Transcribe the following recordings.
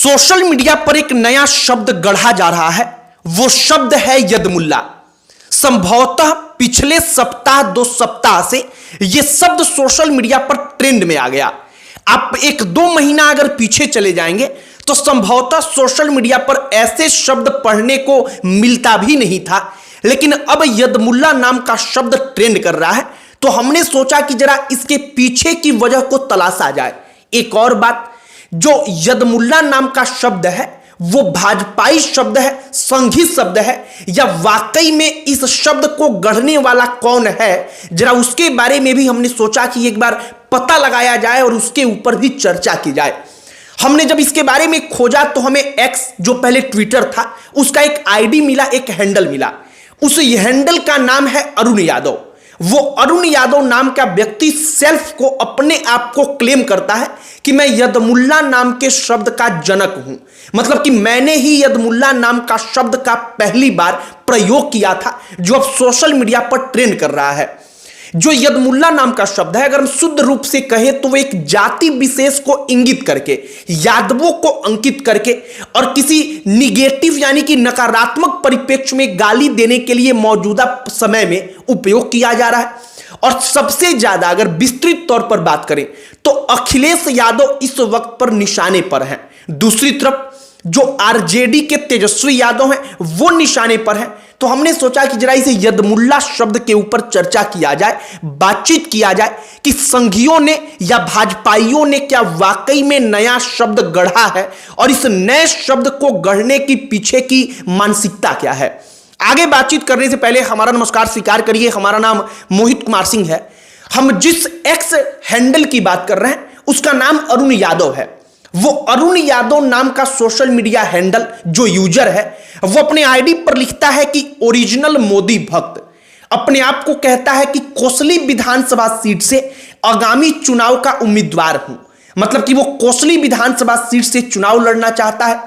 Social media पर एक नया शब्द गढ़ा जा रहा है। वो शब्द है यदमुल्ला। संभवतः पिछले सप्ताह 2 सप्ताह से यह शब्द सोशल मीडिया पर ट्रेंड में आ गया। आप 1-2 महीना अगर पीछे चले जाएंगे तो संभवतः सोशल मीडिया पर ऐसे शब्द पढ़ने को मिलता भी नहीं था, लेकिन अब यदमुल्ला नाम का शब्द ट्रेंड कर रहा है। तो हमने सोचा कि जरा इसके पीछे की वजह को तलाशा जाए। एक और बात, जो यदमुल्ला नाम का शब्द है वो भाजपाई शब्द है, संघी शब्द है, या वाकई में इस शब्द को गढ़ने वाला कौन है, जरा उसके बारे में भी हमने सोचा कि एक बार पता लगाया जाए और उसके ऊपर भी चर्चा की जाए। हमने जब इसके बारे में खोजा तो हमें एक्स, जो पहले ट्विटर था, उसका एक आईडी मिला, एक हैंडल मिला। उस हैंडल का नाम है अरुण यादव। वो अरुण यादव नाम का व्यक्ति सेल्फ को, अपने आप को क्लेम करता है कि मैं यदमुल्ला नाम के शब्द का जनक हूं। मतलब कि मैंने ही यदमुल्ला नाम का शब्द का पहली बार प्रयोग किया था, जो अब सोशल मीडिया पर ट्रेंड कर रहा है। जो यदमुल्ला नाम का शब्द है, अगर हम शुद्ध रूप से कहें तो वो एक जाति विशेष को इंगित करके, यादवों को अंकित करके और किसी निगेटिव यानी कि नकारात्मक परिप्रेक्ष्य में गाली देने के लिए मौजूदा समय में उपयोग किया जा रहा है। और सबसे ज्यादा अगर विस्तृत तौर पर बात करें तो अखिलेश यादव इस वक्त पर निशाने पर हैं। दूसरी तरफ जो आरजेडी के तेजस्वी यादव हैं वो निशाने पर हैं। तो हमने सोचा कि जरा इसे यदमुल्ला शब्द के ऊपर चर्चा किया जाए, बातचीत किया जाए कि संघियों ने या भाजपाइयों ने क्या वाकई में नया शब्द गढ़ा है और इस नए शब्द को गढ़ने की पीछे की मानसिकता क्या है। आगे बातचीत करने से पहले हमारा नमस्कार स्वीकार करिए। हमारा नाम मोहित कुमार सिंह है। हम जिस एक्स हैंडल की बात कर रहे हैं उसका नाम अरुण यादव है। वो अरुण यादव नाम का सोशल मीडिया हैंडल जो यूजर है वो अपने आईडी पर लिखता है कि ओरिजिनल मोदी भक्त। अपने आप को कहता है कि कोसली विधानसभा सीट से आगामी चुनाव का उम्मीदवार हूं। मतलब कि वो कोसली विधानसभा सीट से चुनाव लड़ना चाहता है।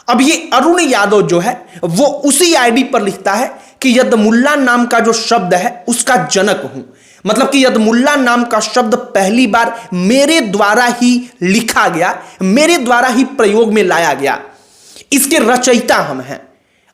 अब ये अरुण यादव जो है वो उसी आईडी पर लिखता है कि यदमुल्ला नाम का जो शब्द है उसका जनक हूं। मतलब कि यदमुल्ला नाम का शब्द पहली बार मेरे द्वारा ही लिखा गया, मेरे द्वारा ही प्रयोग में लाया गया। इसके रचयिता हम हैं।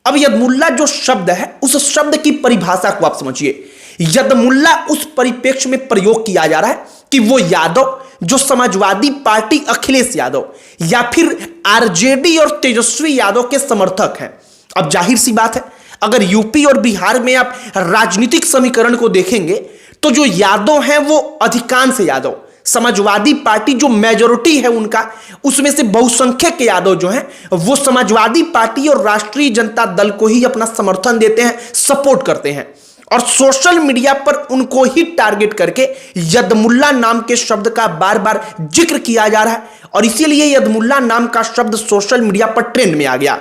अब यदमुल्ला जो शब्द है उस शब्द की परिभाषा को आप समझिए। यदमुल्ला उस परिप्रेक्ष्य में प्रयोग किया जा रहा है कि वो यादव जो समाजवादी पार्टी अखिलेश यादव या फिर आरजेडी और तेजस्वी यादव के समर्थक हैं। अब जाहिर सी बात है, अगर यूपी और बिहार में आप राजनीतिक समीकरण को देखेंगे तो जो यादव हैं वो अधिकांश यादव, समाजवादी पार्टी जो मेजोरिटी है उनका, उसमें से बहुसंख्यक यादव जो हैं वो समाजवादी पार्टी और राष्ट्रीय जनता दल को ही अपना समर्थन देते हैं, सपोर्ट करते हैं। और सोशल मीडिया पर उनको ही टारगेट करके यदमुल्ला नाम के शब्द का बार बार जिक्र किया जा रहा है और इसीलिए यदमुल्ला नाम का शब्द सोशल मीडिया पर ट्रेंड में आ गया।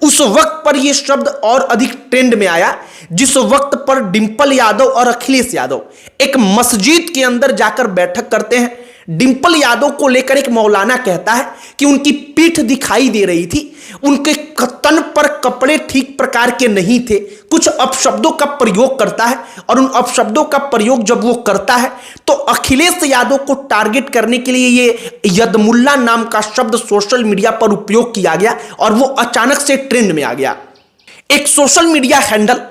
उस वक्त पर यह शब्द और अधिक ट्रेंड में आया जिस वक्त पर डिंपल यादव और अखिलेश यादव एक मस्जिद के अंदर जाकर बैठक करते हैं। डिंपल यादव को लेकर एक मौलाना कहता है कि उनकी पीठ दिखाई दे रही थी, उनके तन पर कपड़े ठीक प्रकार के नहीं थे। कुछ अपशब्दों का प्रयोग करता है और उन अपशब्दों का प्रयोग जब वो करता है तो अखिलेश यादव को टारगेट करने के लिए ये यदमुल्ला नाम का शब्द सोशल मीडिया पर उपयोग किया गया और वो अचानक से ट्रेंड में आ गया। एक social media handle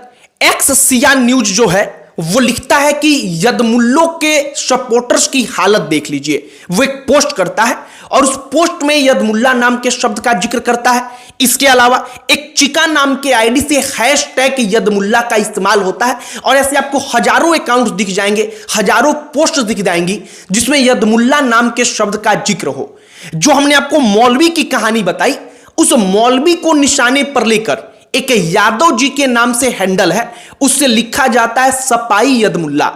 x Siya news जो है वो लिखता है कि यदमुल्लों के सपोर्टर्स की हालत देख लीजिए। वो एक पोस्ट करता है और उस पोस्ट में यदमुल्ला नाम के शब्द का जिक्र करता है। इसके अलावा एक चिका नाम के आईडी से हैशटैग यदमुल्ला का इस्तेमाल होता है और ऐसे आपको हजारों अकाउंट्स दिख जाएंगे, हजारों पोस्ट दिख जाएंगी जिसमें यदमुल्ला नाम के शब्द का जिक्र हो। जो हमने आपको मौलवी की कहानी बताई, उस मौलवी को निशाने पर लेकर एक यादव जी के नाम से हैंडल है, उससे लिखा जाता है सपाई यदमुल्ला।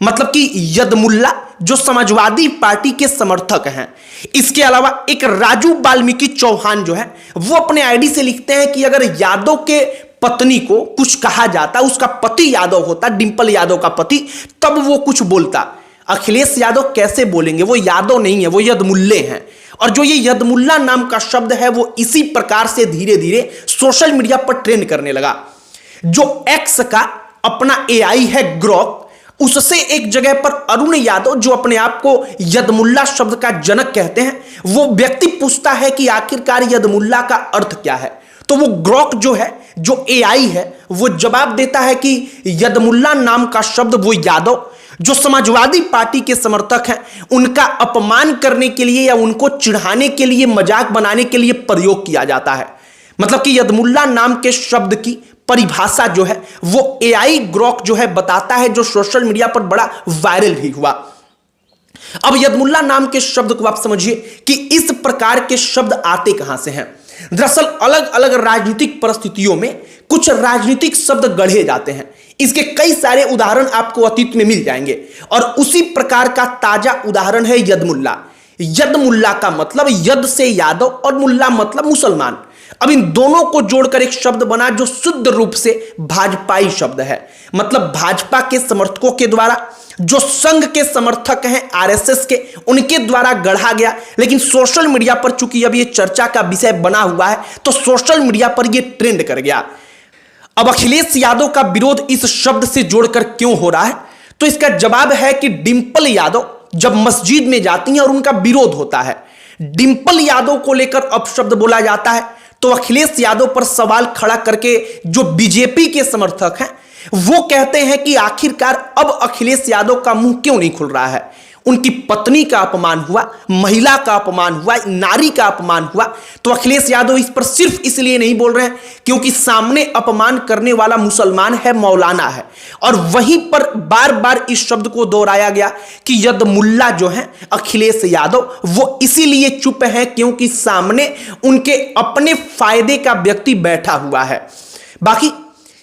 मतलब कि यदमुल्ला जो समाजवादी पार्टी के समर्थक हैं। इसके अलावा एक राजू वाल्मीकि चौहान जो है वो अपने आईडी से लिखते हैं कि अगर यादव के पत्नी को कुछ कहा जाता, उसका पति यादव होता, डिंपल यादव का पति, तब वो कुछ बोलता। अखिलेश यादव कैसे बोलेंगे, वो यादव नहीं है, वो यदमुल्ले हैं। और जो ये यदमुल्ला नाम का शब्द है वो इसी प्रकार से धीरे धीरे सोशल मीडिया पर ट्रेंड करने लगा। जो एक्स का अपना एआई है ग्रोक, उससे एक जगह पर अरुण यादव, जो अपने आप को यदमुल्ला शब्द का जनक कहते हैं, वो व्यक्ति पूछता है कि आखिरकार यदमुल्ला का अर्थ क्या है। तो वो ग्रॉक जो है, जो एआई है, वो जवाब देता है कि यदमुल्ला नाम का शब्द वो यादव जो समाजवादी पार्टी के समर्थक हैं, उनका अपमान करने के लिए या उनको चिढ़ाने के लिए, मजाक बनाने के लिए प्रयोग किया जाता है। मतलब कि यदमुल्ला नाम के शब्द की परिभाषा जो है वो एआई ग्रॉक जो है बताता है, जो सोशल मीडिया पर बड़ा वायरल भी हुआ। अब यदमुल्ला नाम के शब्द को आप समझिए कि इस प्रकार के शब्द आते कहां से हैं। दरअसल अलग अलग राजनीतिक परिस्थितियों में कुछ राजनीतिक शब्द गढ़े जाते हैं। इसके कई सारे उदाहरण आपको अतीत में मिल जाएंगे और उसी प्रकार का ताजा उदाहरण है यदमुल्ला। यदमुल्ला का मतलब यद से यादव और मुल्ला मतलब मुसलमान। अब इन दोनों को जोड़कर एक शब्द बना जो शुद्ध रूप से भाजपाई शब्द है। मतलब भाजपा के समर्थकों के द्वारा, जो संघ के समर्थक हैं आरएसएस के, उनके द्वारा गढ़ा गया। लेकिन सोशल मीडिया पर चूंकि अब ये चर्चा का विषय बना हुआ है तो सोशल मीडिया पर ये ट्रेंड कर गया। अब अखिलेश यादव का विरोध इस शब्द से जोड़कर क्यों हो रहा है, तो इसका जवाब है कि डिंपल यादव जब मस्जिद में जाती हैं और उनका विरोध होता है, डिंपल यादव को लेकर अपशब्द बोला जाता है, तो अखिलेश यादव पर सवाल खड़ा करके जो बीजेपी के समर्थक हैं वो कहते हैं कि आखिरकार अब अखिलेश यादव का मुंह क्यों नहीं खुल रहा है। उनकी पत्नी का अपमान हुआ, महिला का अपमान हुआ, नारी का अपमान हुआ, तो अखिलेश यादव इस पर सिर्फ इसलिए नहीं बोल रहे हैं क्योंकि सामने अपमान करने वाला मुसलमान है, मौलाना है। और वहीं पर बार बार इस शब्द को दोहराया गया कि यदमुल्ला जो है अखिलेश यादव, वो इसीलिए चुप है क्योंकि सामने उनके अपने फायदे का व्यक्ति बैठा हुआ है। बाकी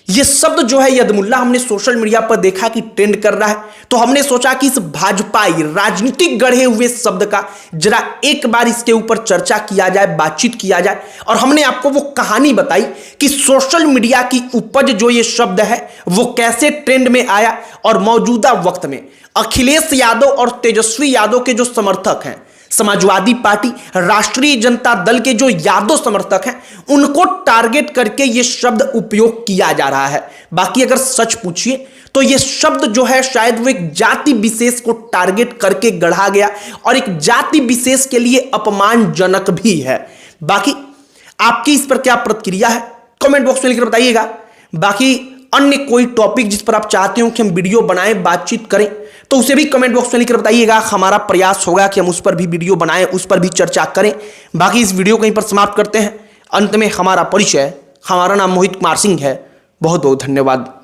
ये शब्द जो है यदमुल्ला हमने सोशल मीडिया पर देखा कि ट्रेंड कर रहा है, तो हमने सोचा कि इस भाजपाई राजनीतिक गढ़े हुए शब्द का जरा एक बार इसके ऊपर चर्चा किया जाए, बातचीत किया जाए। और हमने आपको वो कहानी बताई कि सोशल मीडिया की उपज जो ये शब्द है वो कैसे ट्रेंड में आया और मौजूदा वक्त में अखिलेश यादव और तेजस्वी यादव के जो समर्थक हैं, समाजवादी पार्टी, राष्ट्रीय जनता दल के जो यादव समर्थक हैं, उनको टारगेट करके यह शब्द उपयोग किया जा रहा है। बाकी अगर सच पूछिए तो यह शब्द जो है शायद वो एक जाति विशेष को टारगेट करके गढ़ा गया और एक जाति विशेष के लिए अपमानजनक भी है। बाकी आपकी इस पर क्या प्रतिक्रिया है कमेंट बॉक्स में लिखकर बताइएगा। बाकी अन्य कोई टॉपिक जिस पर आप चाहते हो कि हम वीडियो बनाएं, बातचीत करें, तो उसे भी कमेंट बॉक्स में लिखकर बताइएगा। हमारा प्रयास होगा कि हम उस पर भी वीडियो बनाएं, उस पर भी चर्चा करें। बाकी इस वीडियो को यहीं पर समाप्त करते हैं। अंत में हमारा परिचय, हमारा नाम मोहित कुमार सिंह है। बहुत बहुत धन्यवाद।